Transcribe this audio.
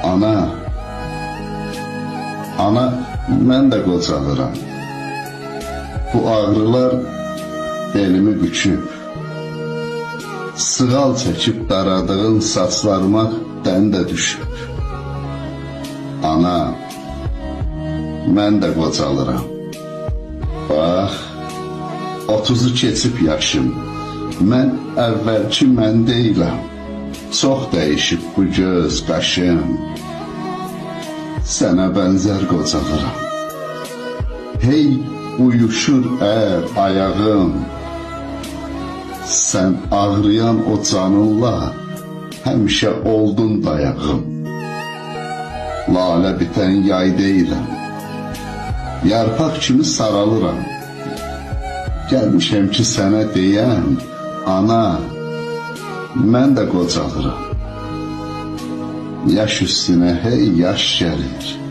Ana, mən də qocalıram. Bu ağrılar belimi büküb. Sığal çəkib daradığın saçlarıma dən də düşüb. Ana, mən də qocalıram. Bax, 30'u keçib yaşım. Mən əvvəlki mən deyiləm. Çox dəyişib bu göz, qaşım. Sənə bənzər qocalıram. Hey uyuşur ayağım. Sən ağrıyan o canınla həmişə oldun dayağım. Lalə bitən yay deyiləm. Yarpaq kimi saralıram. Gəlmişəm ki sənə deyəm, ana, mən də qocalıram. Yaş üstünə hey yaş gəlir.